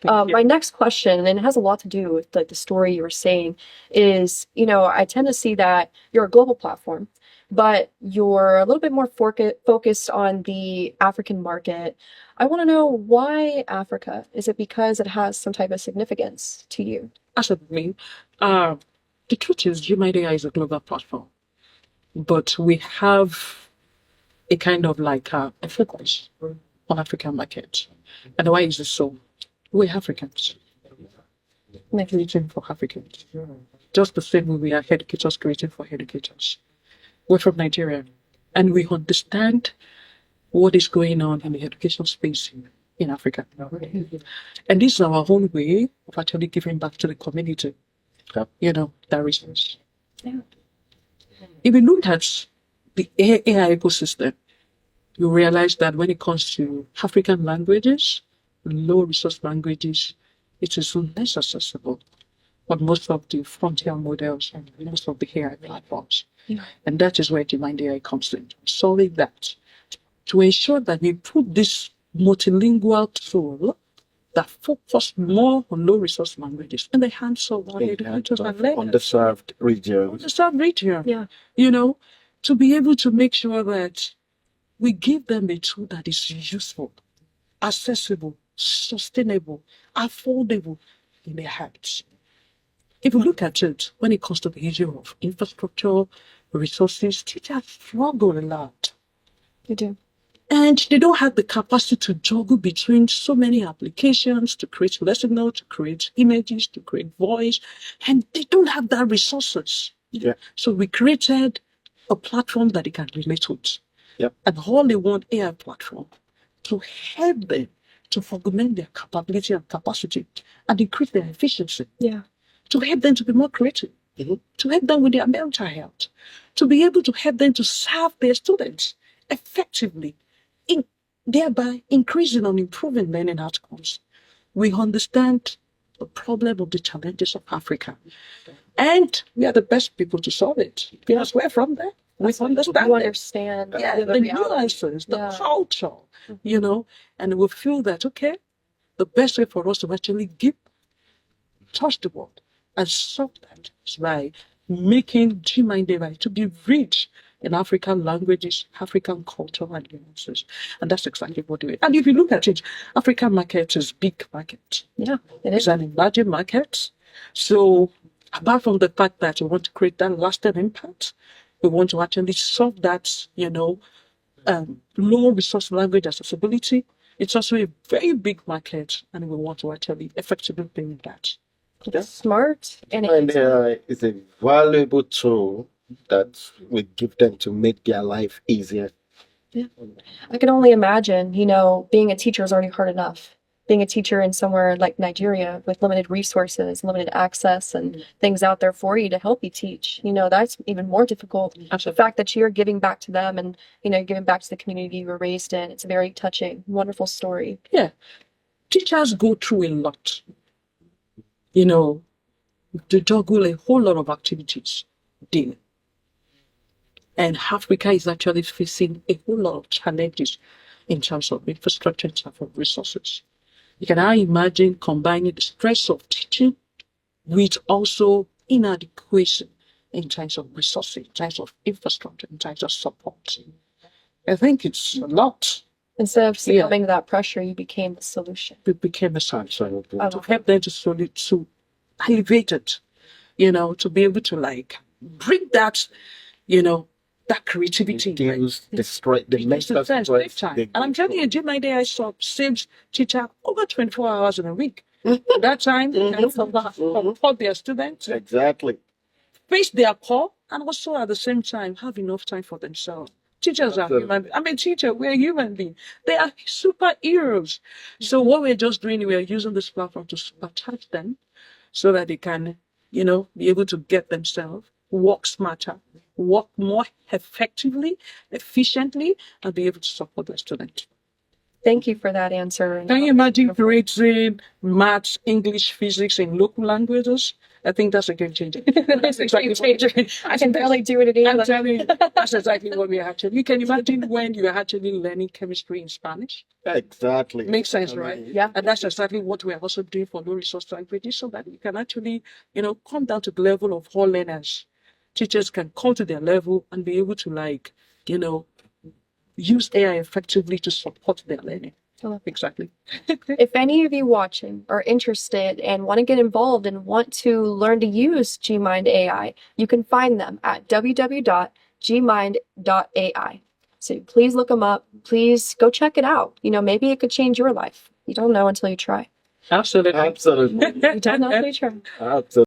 My next question, and it has a lot to do with like the story you were saying, is, I tend to see that you're a global platform, but you're a little bit more focused on the African market. I want to know, why Africa? Is it because it has some type of significance to you? Absolutely. The truth is, GMind AI is a global platform, but we have a kind of like a focus on African market. And why is it so? We're Africans. We're creating for Africans. Just the same way we are educators creating for educators. We're from Nigeria, and we understand what is going on in the education space in Africa. And this is our own way of actually giving back to the community, that resource. Yeah. If you look at the AI ecosystem, you realize that when it comes to African languages, low resource languages, it is less accessible for most of the frontier models and most of the AI platforms. Yeah. And that is where GMind AI comes in, solving that, to ensure that we put this multilingual tool that focus more on low resource languages in the hands of our educators and learners. Underserved region. Yeah. To be able to make sure that we give them a tool that is useful, accessible, sustainable, affordable in their hands. If you look at it, when it comes to the issue of infrastructure, resources, teachers struggle a lot. You do. And they don't have the capacity to juggle between so many applications, to create lesson notes, to create images, to create voice, and they don't have that resources. Yeah. So we created a platform that they can relate with. Yep. And all they want AI platform to help them to augment their capability and capacity and increase their efficiency. Yeah. To help them to be more creative, to help them with their mental health, to be able to help them to serve their students effectively, thereby increasing and improving learning outcomes. We understand the problem of the challenges of Africa, and we are the best people to solve it because we're from there. We understand. You understand the nuances, the culture, and we feel that, okay, the best way for us to actually touch the world and solve that is by making GMind AI to be rich in African languages, African culture, and nuances. And that's exactly what we do. And if you look at it, African market is big market. Yeah, it's an emerging market. So apart from the fact that we want to create that lasting impact, we want to actually solve that, low resource language accessibility. It's also a very big market, and we want to actually effectively bring that. It's smart, and AI is a valuable tool that we give them to make their life easier. Yeah. I can only imagine, being a teacher is already hard enough. Being a teacher in somewhere like Nigeria with limited resources, limited access, and things out there for you to help you teach, that's even more difficult. The fact that you're giving back to them and, giving back to the community you were raised in, it's a very touching, wonderful story. Yeah. Teachers go through a lot, to juggle a whole lot of activities daily. And Africa is actually facing a whole lot of challenges in terms of infrastructure, in terms of resources. You can now imagine combining the stress of teaching with also inadequacy in terms of resources, in terms of infrastructure, in terms of support. I think it's a lot. Instead of succumbing to that pressure, you became the solution. We became a solution to help them to elevate it, to be able to bring that, that creativity. Destroy the mental stress. And I'm telling you, GMind AI saves teacher over 24 hours in a week. At that time, they can support their students. Exactly. Face their call, and also at the same time have enough time for themselves. Teachers are human beings. I'm a teacher, we're human beings. They are superheroes. So what we're just doing, we're using this platform to supercharge them so that they can, be able to get themselves, work smarter, work more effectively, efficiently, and be able to support their students. Thank you for that answer. Can you imagine creating maths, English, physics in local languages? I think that's a game changer. It's a game changer. I can barely do it in I'm English. telling you, that's exactly what we actually. You can imagine when you're actually learning chemistry in Spanish. Exactly. Makes sense, I right? mean, Yeah. And that's exactly what we're also doing for low resource languages, so that you can actually, come down to the level of all learners. Teachers can come to their level and be able to use AI effectively to support their learning. Hello. Exactly. If any of you watching are interested and want to get involved and want to learn to use GMind AI, you can find them at www.gmind.ai. So please look them up. Please go check it out. Maybe it could change your life. You don't know until you try. Absolutely. absolutely. You don't know until you try. Absolutely.